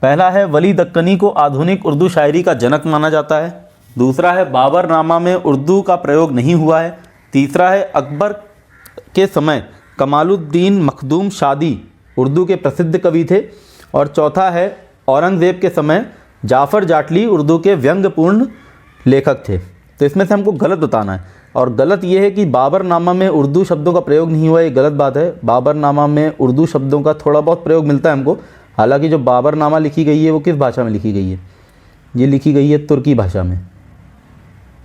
पहला है वली दक्कनी को आधुनिक उर्दू शायरी का जनक माना जाता है। दूसरा है बाबरनामा में उर्दू का प्रयोग नहीं हुआ है। तीसरा है अकबर के समय कमालुद्दीन मखदूम शादी उर्दू के प्रसिद्ध कवि थे। और चौथा है औरंगज़ेब के समय जाफ़र जाटली उर्दू के व्यंग्यपूर्ण लेखक थे। तो इसमें से हमको गलत बताना है। और गलत ये है कि बाबरनामा में उर्दू शब्दों का प्रयोग नहीं हुआ, ये गलत बात है। बाबरनामा में उर्दू शब्दों का थोड़ा बहुत प्रयोग मिलता है हमको। हालांकि जो बाबरनामा लिखी गई है वो किस भाषा में लिखी गई है? ये लिखी गई है तुर्की भाषा में।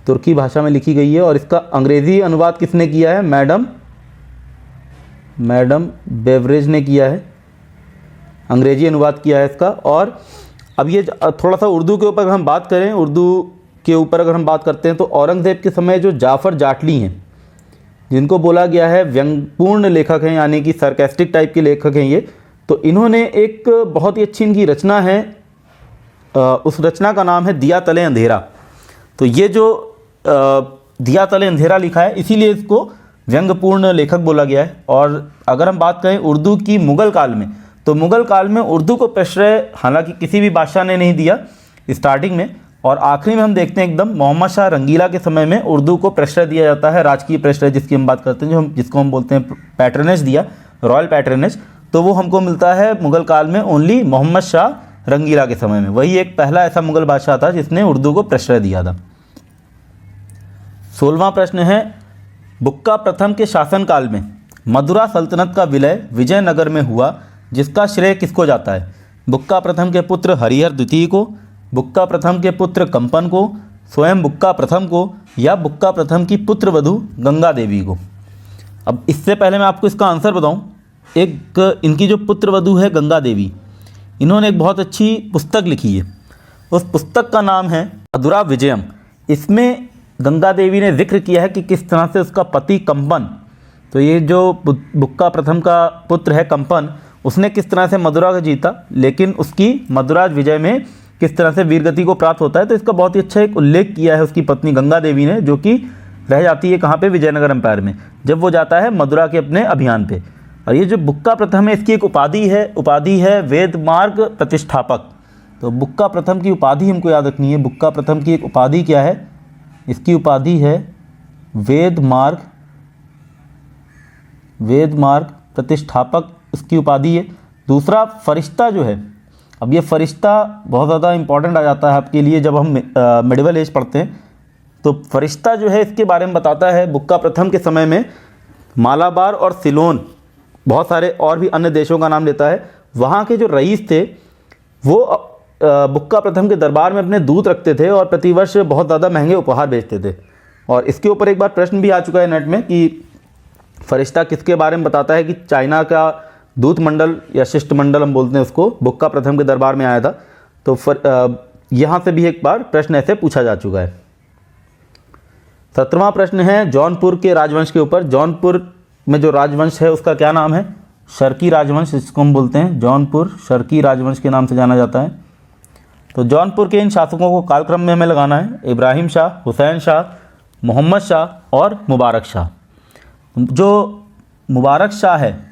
तुर्की भाषा में लिखी गई है। और इसका अंग्रेज़ी अनुवाद किसने किया है? मैडम बेवरेज ने किया है, अंग्रेजी अनुवाद किया है इसका। और अब ये थोड़ा सा उर्दू के ऊपर अगर हम बात करें, उर्दू के ऊपर अगर हम बात करते हैं तो औरंगज़ेब के समय जो जाफ़र जाटली हैं, जिनको बोला गया है व्यंग्यपूर्ण लेखक हैं यानी कि सरकास्टिक टाइप के लेखक हैं ये, तो इन्होंने एक बहुत ही अच्छी इनकी रचना है, उस रचना का नाम है दिया तले अंधेरा। तो ये जो दिया तले अंधेरा लिखा है इसीलिए इसको व्यंग्यपूर्ण लेखक बोला गया है। और अगर हम बात करें उर्दू की मुग़ल काल में, तो मुग़ल काल में उर्दू को प्रश्रय हालांकि किसी भी बादशाह ने नहीं दिया स्टार्टिंग में, और आखिरी में हम देखते हैं एकदम मोहम्मद शाह रंगीला के समय में उर्दू को प्रश्रय दिया जाता है, राजकीय प्रश्रय जिसकी हम बात करते हैं, जिसको हम बोलते हैं पैट्रनेज दिया, रॉयल पैट्रनेज। तो वो हमको मिलता है मुग़ल काल में ओनली मोहम्मद शाह रंगीला के समय में। वही एक पहला ऐसा मुग़ल बादशाह था जिसने उर्दू को प्रश्रय दिया था। 16वां प्रश्न है बुक्का प्रथम के शासनकाल में मदुरा सल्तनत का विलय विजयनगर में हुआ, जिसका श्रेय किसको जाता है? बुक्का प्रथम के पुत्र हरिहर द्वितीय को, बुक्का प्रथम के पुत्र कंपन को, स्वयं बुक्का प्रथम को, या बुक्का प्रथम की पुत्र वधू गंगा देवी को। अब इससे पहले मैं आपको इसका आंसर बताऊं, एक इनकी जो पुत्र वधू है गंगा देवी, इन्होंने एक बहुत अच्छी पुस्तक लिखी है। उस पुस्तक का नाम है मधुरा विजयम। इसमें गंगा देवी ने जिक्र किया है कि किस तरह से उसका पति कंपन, तो ये जो बुक्का प्रथम का पुत्र है कंपन, उसने किस तरह से मदुरा को जीता, लेकिन उसकी मदुरा विजय में किस तरह से वीरगति को प्राप्त होता है। तो इसका बहुत ही अच्छा एक उल्लेख किया है उसकी पत्नी गंगा देवी ने, जो कि रह जाती है कहाँ पे, विजयनगर एम्पायर में, जब वो जाता है मदुरा के अपने अभियान पे। और ये जो बुक्का प्रथम है, इसकी एक उपाधि है वेद मार्ग प्रतिष्ठापक। तो बुक्का प्रथम की उपाधि हमको याद रखनी है। बुक्का प्रथम की एक उपाधि क्या है, इसकी उपाधि है वेद मार्ग प्रतिष्ठापक, इसकी उपाधि है। दूसरा फरिश्ता जो है, अब ये फरिश्ता बहुत ज़्यादा इंपॉर्टेंट आ जाता है आपके लिए जब हम मिडिवल एज पढ़ते हैं। तो फरिश्ता जो है इसके बारे में बताता है, बुक्का प्रथम के समय में मालाबार और सिलोन, बहुत सारे और भी अन्य देशों का नाम लेता है, वहाँ के जो रईस थे वो बुक्का प्रथम के दरबार में अपने दूत रखते थे और प्रतिवर्ष बहुत ज़्यादा महंगे उपहार बेचते थे। और इसके ऊपर एक बार प्रश्न भी आ चुका है नेट में कि फरिश्ता किसके बारे में बताता है, कि चाइना का दूत मंडल या शिष्टमंडल हम बोलते हैं उसको, बुक्का प्रथम के दरबार में आया था। तो यहाँ से भी एक बार प्रश्न ऐसे पूछा जा चुका है। 17वां प्रश्न है जौनपुर के राजवंश के ऊपर। जौनपुर में जो राजवंश है उसका क्या नाम है, शर्की राजवंश जिसको हम बोलते हैं। जौनपुर शर्की राजवंश के नाम से जाना जाता है। तो जौनपुर के इन शासकों को कालक्रम में हमें लगाना है, इब्राहिम शाह, हुसैन शाह, मोहम्मद शाह और मुबारक शाह। जो मुबारक शाह है,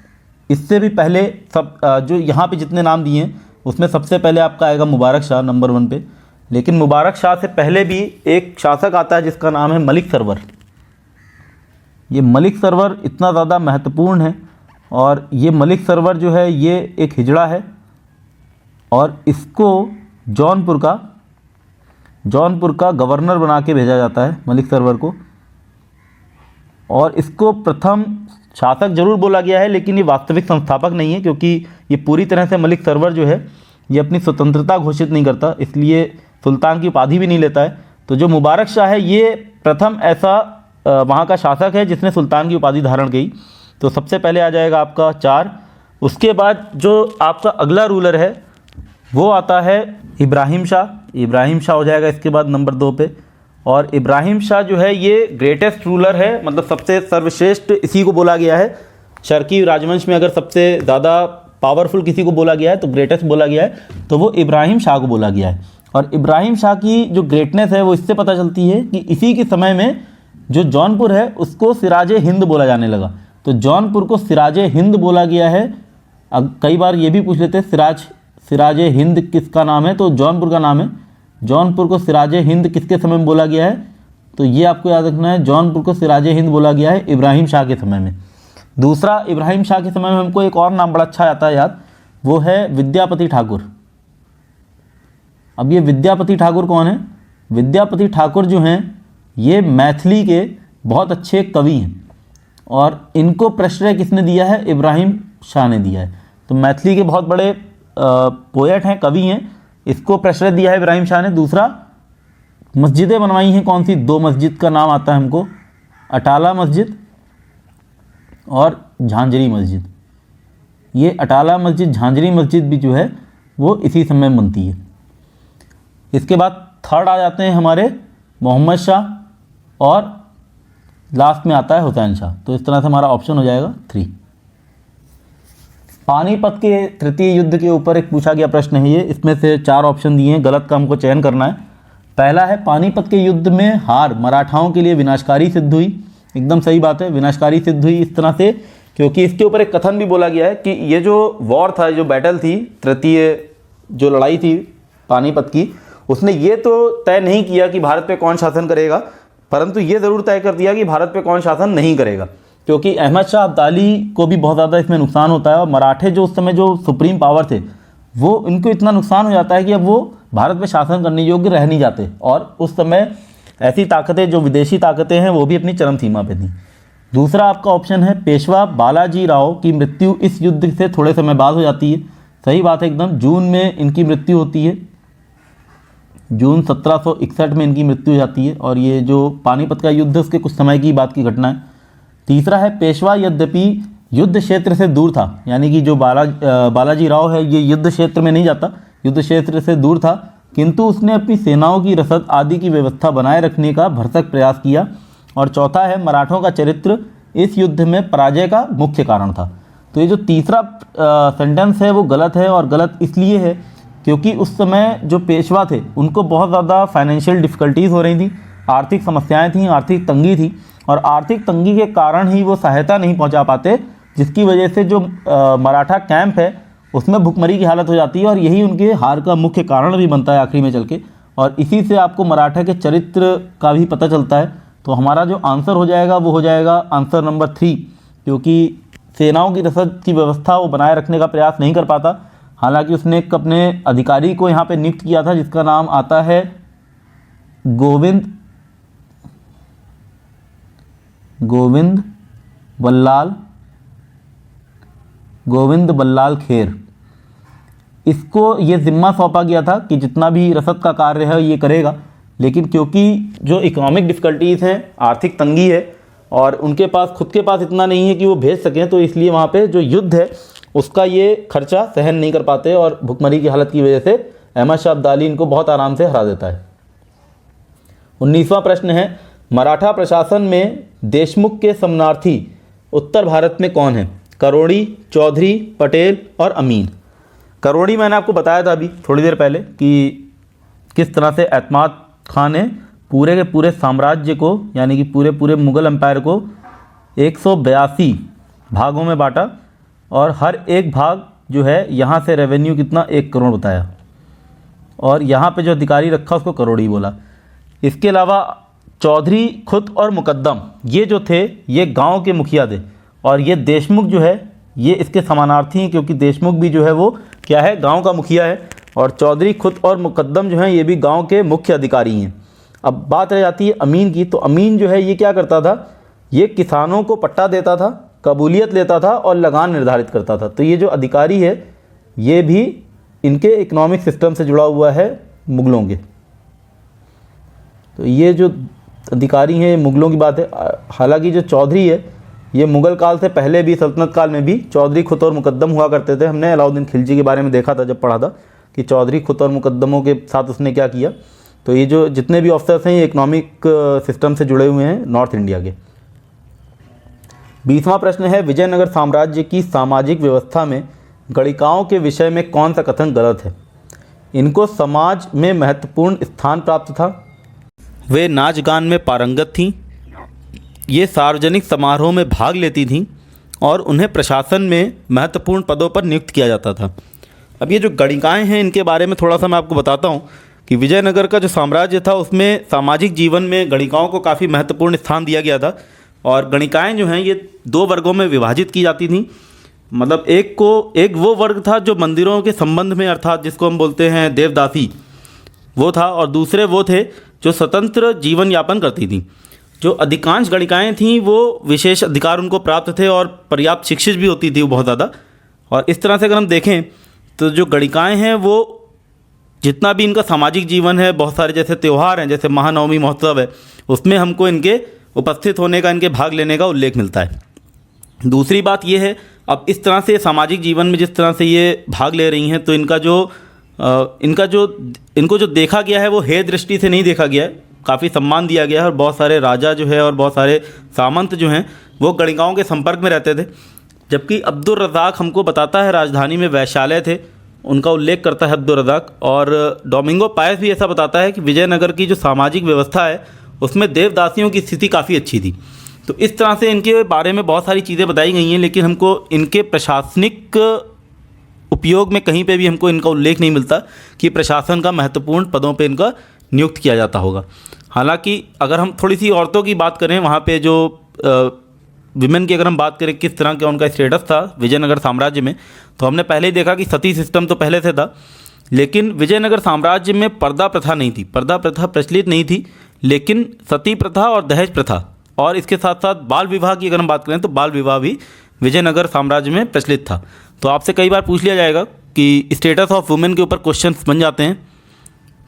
इससे भी पहले सब जो यहाँ पे जितने नाम दिए हैं उसमें सबसे पहले आपका आएगा मुबारक शाह नंबर 1 पे। लेकिन मुबारक शाह से पहले भी एक शासक आता है जिसका नाम है मलिक सरवर। ये मलिक सरवर इतना ज़्यादा महत्वपूर्ण है, और ये मलिक सरवर जो है ये एक हिजड़ा है, और इसको जौनपुर का गवर्नर बना के भेजा जाता है मलिक सरवर को। और इसको प्रथम शासक जरूर बोला गया है, लेकिन ये वास्तविक संस्थापक नहीं है, क्योंकि ये पूरी तरह से मलिक सरवर जो है ये अपनी स्वतंत्रता घोषित नहीं करता, इसलिए सुल्तान की उपाधि भी नहीं लेता है। तो जो मुबारक शाह है ये प्रथम ऐसा वहाँ का शासक है जिसने सुल्तान की उपाधि धारण की। तो सबसे पहले आ जाएगा आपका 4। उसके बाद जो आपका अगला रूलर है वो आता है इब्राहिम शाह। इब्राहिम शाह हो जाएगा इसके बाद नंबर 2 पे। और इब्राहिम शाह जो है ये ग्रेटेस्ट रूलर है, मतलब सबसे सर्वश्रेष्ठ इसी को बोला गया है। शर्की राजवंश में अगर सबसे ज़्यादा पावरफुल किसी को बोला गया है तो ग्रेटेस्ट बोला गया है, तो वो इब्राहिम शाह को बोला गया है। और इब्राहिम शाह की जो ग्रेटनेस है वो इससे पता चलती है कि इसी के समय में जो जौनपुर है उसको सिराजे हिंद बोला जाने लगा। तो जौनपुर को सिराजे हिंद बोला गया है। अब कई बार ये भी पूछ लेते हैं सिराजे हिंद किसका नाम है, तो जौनपुर का नाम है। जौनपुर को सिराजे हिंद किसके समय में बोला गया है, तो ये आपको याद रखना है, जौनपुर को सिराजे हिंद बोला गया है इब्राहिम शाह के समय में। दूसरा, इब्राहिम शाह के समय में हमको एक और नाम बड़ा अच्छा आता है याद, वो है विद्यापति ठाकुर। अब ये विद्यापति ठाकुर कौन है? विद्यापति ठाकुर जो हैं ये मैथिली के बहुत अच्छे कवि हैं, और इनको प्रश्रय किसने दिया है? इब्राहिम शाह ने दिया है। तो मैथिली के बहुत बड़े पोएट हैं, कवि हैं, इसको प्रश्रय दिया है इब्राहिम शाह ने। दूसरा, मस्जिदें बनवाई हैं कौन सी? 2 मस्जिद का नाम आता है हमको, अटाला मस्जिद और झांझरी मस्जिद। ये अटाला मस्जिद, झांझरी मस्जिद भी जो है वो इसी समय में बनती है। इसके बाद थर्ड आ जाते हैं हमारे मोहम्मद शाह, और लास्ट में आता है हुसैन शाह। तो इस तरह से हमारा ऑप्शन हो जाएगा 3। पानीपत के तृतीय युद्ध के ऊपर एक पूछा गया प्रश्न है ये। इसमें से 4 ऑप्शन दिए हैं, गलत का हमको चयन करना है। पहला है पानीपत के युद्ध में हार मराठाओं के लिए विनाशकारी सिद्ध हुई। एकदम सही बात है, विनाशकारी सिद्ध हुई इस तरह से क्योंकि इसके ऊपर एक कथन भी बोला गया है कि ये जो वॉर था, जो बैटल थी, तृतीय जो लड़ाई थी पानीपत की, उसने ये तो तय नहीं किया कि भारत पे कौन शासन करेगा, परंतु ये ज़रूर तय कर दिया कि भारत पे कौन शासन नहीं करेगा, क्योंकि अहमद शाह अब्दाली को भी बहुत ज़्यादा इसमें नुकसान होता है। और मराठे जो उस समय जो सुप्रीम पावर थे, वो इनको इतना नुकसान हो जाता है कि अब वो भारत पे शासन करने योग्य रह नहीं जाते। और उस समय ऐसी ताकतें, जो विदेशी ताकतें हैं, वो भी अपनी चरम सीमा पे थी। दूसरा आपका ऑप्शन है पेशवा बालाजी राव की मृत्यु इस युद्ध से थोड़े समय बाद हो जाती है। सही बात है एकदम, जून में इनकी मृत्यु होती है, जून 1761 में इनकी मृत्यु हो जाती है। और ये जो पानीपत का युद्ध उसके कुछ समय की बात की घटना है। तीसरा है पेशवा यद्यपि युद्ध क्षेत्र से दूर था, यानी कि जो बालाजी राव है ये युद्ध क्षेत्र में नहीं जाता, युद्ध क्षेत्र से दूर था, किंतु उसने अपनी सेनाओं की रसद आदि की व्यवस्था बनाए रखने का भरसक प्रयास किया। और चौथा है मराठों का चरित्र इस युद्ध में पराजय का मुख्य कारण था। तो ये जो तीसरा सेंटेंस है वो गलत है, और गलत इसलिए है क्योंकि उस समय जो पेशवा थे उनको बहुत ज़्यादा फाइनेंशियल डिफ़िकल्टीज़ हो रही थी, आर्थिक समस्याएं थी, आर्थिक तंगी थी, और आर्थिक तंगी के कारण ही वो सहायता नहीं पहुंचा पाते, जिसकी वजह से जो मराठा कैंप है उसमें भुखमरी की हालत हो जाती है, और यही उनके हार का मुख्य कारण भी बनता है आखिरी में चल के। और इसी से आपको मराठा के चरित्र का भी पता चलता है। तो हमारा जो आंसर हो जाएगा वो हो जाएगा आंसर नंबर 3, क्योंकि सेनाओं की रसद की व्यवस्था वो बनाए रखने का प्रयास नहीं कर पाता। हालांकि उसने एक अपने अधिकारी को यहाँ पे नियुक्त किया था जिसका नाम आता है गोविंद बल्लाल खेर। इसको ये ज़िम्मा सौंपा गया था कि जितना भी रसद का कार्य है ये करेगा, लेकिन क्योंकि जो इकोनॉमिक डिफ़िकल्टीज़ हैं, आर्थिक तंगी है, और उनके पास खुद के पास इतना नहीं है कि वो भेज सकें, तो इसलिए वहाँ पे जो युद्ध है उसका ये खर्चा सहन नहीं कर पाते, और भुखमरी की हालत की वजह से अहमद शाह अब्दाली इनको बहुत आराम से हरा देता है। 19वां प्रश्न है, मराठा प्रशासन में देशमुख के समनार्थी उत्तर भारत में कौन है? करोड़ी, चौधरी, पटेल और अमीन। करोड़ी मैंने आपको बताया था अभी थोड़ी देर पहले कि किस तरह से एतमाद खान ने पूरे के पूरे साम्राज्य को, यानी कि पूरे मुग़ल एम्पायर को 182 भागों में बांटा, और हर एक भाग जो है यहाँ से रेवेन्यू कितना 1 करोड़ बताया, और यहाँ पे जो अधिकारी रखा उसको करोड़ी बोला। इसके अलावा चौधरी, खुद और मुकद्दम ये जो थे ये गांव के मुखिया थे, और ये देशमुख जो है ये इसके समानार्थी हैं, क्योंकि देशमुख भी जो है वो क्या है, गांव का मुखिया है, और चौधरी, खुद और मुकद्दम जो हैं ये भी गांव के मुख्य अधिकारी हैं। अब बात रह जाती है अमीन की। तो अमीन जो है ये क्या करता था, ये किसानों को पट्टा देता था, कबूलियत लेता था और लगान निर्धारित करता था। तो ये जो अधिकारी है ये भी इनके इकोनॉमिक सिस्टम से जुड़ा हुआ है मुग़लों के। तो ये जो अधिकारी हैं मुग़लों की बात है। हालांकि जो चौधरी है ये मुग़ल काल से पहले भी, सल्तनत काल में भी चौधरी, खुद और मुकद्दम हुआ करते थे। हमने अलाउद्दीन खिलजी के बारे में देखा था जब पढ़ा था कि चौधरी, खुद और मुकद्दमों के साथ उसने क्या किया। तो ये जो जितने भी ऑफिसर्स हैं ये इकोनॉमिक सिस्टम से जुड़े हुए हैं नॉर्थ इंडिया के। 20वां प्रश्न है, विजयनगर साम्राज्य की सामाजिक व्यवस्था में गणिकाओं के विषय में कौन सा कथन गलत है? इनको समाज में महत्वपूर्ण स्थान प्राप्त था, वे नाच गान में पारंगत थीं, ये सार्वजनिक समारोह में भाग लेती थीं, और उन्हें प्रशासन में महत्वपूर्ण पदों पर नियुक्त किया जाता था। अब ये जो गणिकाएँ हैं इनके बारे में थोड़ा सा मैं आपको बताता हूँ कि विजयनगर का जो साम्राज्य था उसमें सामाजिक जीवन में गणिकाओं को काफ़ी महत्वपूर्ण स्थान दिया गया था। और गणिकाएँ जो हैं ये 2 वर्गों में विभाजित की जाती थीं। मतलब एक वो वर्ग था जो मंदिरों के संबंध में, अर्थात जिसको हम बोलते हैं देवदासी, वो था, और दूसरे वो थे जो स्वतंत्र जीवन यापन करती थीं। जो अधिकांश गणिकाएँ थीं वो विशेष अधिकार उनको प्राप्त थे और पर्याप्त शिक्षित भी होती थी वो बहुत ज़्यादा। और इस तरह से अगर हम देखें तो जो गणिकाएँ हैं वो जितना भी इनका सामाजिक जीवन है, बहुत सारे जैसे त्यौहार हैं, जैसे महानवमी महोत्सव है, उसमें हमको इनके उपस्थित होने का, इनके भाग लेने का उल्लेख मिलता है। दूसरी बात ये है, अब इस तरह से सामाजिक जीवन में जिस तरह से ये भाग ले रही हैं तो इनको जो देखा गया है वो हेय दृष्टि से नहीं देखा गया है, काफ़ी सम्मान दिया गया है। और बहुत सारे राजा जो है और बहुत सारे सामंत जो हैं वो गणिकाओं के संपर्क में रहते थे। जबकि अब्दुल रज़ाक हमको बताता है राजधानी में वैश्यालय थे, उनका उल्लेख करता है अब्दुल रज़ाक। और डोमिंगो पायस भी ऐसा बताता है कि विजयनगर की जो सामाजिक व्यवस्था है उसमें देवदासियों की स्थिति काफ़ी अच्छी थी। तो इस तरह से इनके बारे में बहुत सारी चीज़ें बताई गई हैं, लेकिन हमको इनके प्रशासनिक उपयोग में कहीं पे भी हमको इनका उल्लेख नहीं मिलता कि प्रशासन का महत्वपूर्ण पदों पे इनका नियुक्त किया जाता होगा। हालांकि अगर हम थोड़ी सी औरतों की बात करें, वहाँ पे जो विमेन की अगर हम बात करें किस तरह का उनका स्टेटस था विजयनगर साम्राज्य में, तो हमने पहले ही देखा कि सती सिस्टम तो पहले से था, लेकिन विजयनगर साम्राज्य में पर्दा प्रथा नहीं थी, पर्दा प्रथा प्रचलित नहीं थी, लेकिन सती प्रथा और दहेज प्रथा और इसके साथ साथ बाल विवाह की अगर हम बात करें तो बाल विवाह भी विजयनगर साम्राज्य में प्रचलित था। तो आपसे कई बार पूछ लिया जाएगा कि स्टेटस ऑफ वुमेन के ऊपर क्वेश्चंस बन जाते हैं,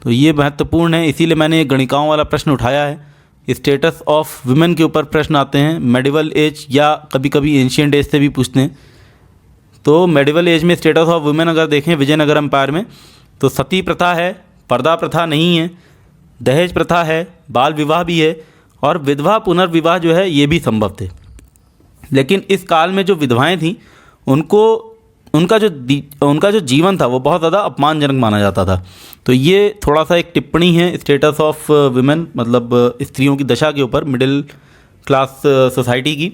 तो ये महत्वपूर्ण है, इसीलिए मैंने गणिकाओं वाला प्रश्न उठाया है। स्टेटस ऑफ वुमेन के ऊपर प्रश्न आते हैं मेडिवल एज या कभी कभी एंशिएंट एज से भी पूछते हैं। तो मेडिवल एज में स्टेटस ऑफ वुमेन अगर देखें विजयनगर एम्पायर में तो सती प्रथा है, पर्दा प्रथा नहीं है, दहेज प्रथा है, बाल विवाह भी है और विधवा पुनर्विवाह जो है ये भी संभव थे। लेकिन इस काल में जो विधवाएं थीं उनको उनका जो जीवन था वो बहुत ज़्यादा अपमानजनक माना जाता था। तो ये थोड़ा सा एक टिप्पणी है स्टेटस ऑफ वुमेन, मतलब स्त्रियों की दशा के ऊपर मिडिल क्लास सोसाइटी की।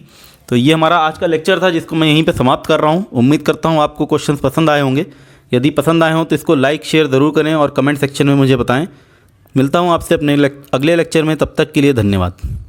तो ये हमारा आज का लेक्चर था, जिसको मैं यहीं पे समाप्त कर रहा हूँ। उम्मीद करता हूँ आपको क्वेश्चंस पसंद आए होंगे। यदि पसंद आए हों तो इसको लाइक शेयर ज़रूर करें और कमेंट सेक्शन में मुझे बताएं। मिलता हूँ आपसे अपने अगले लेक्चर में, तब तक के लिए धन्यवाद।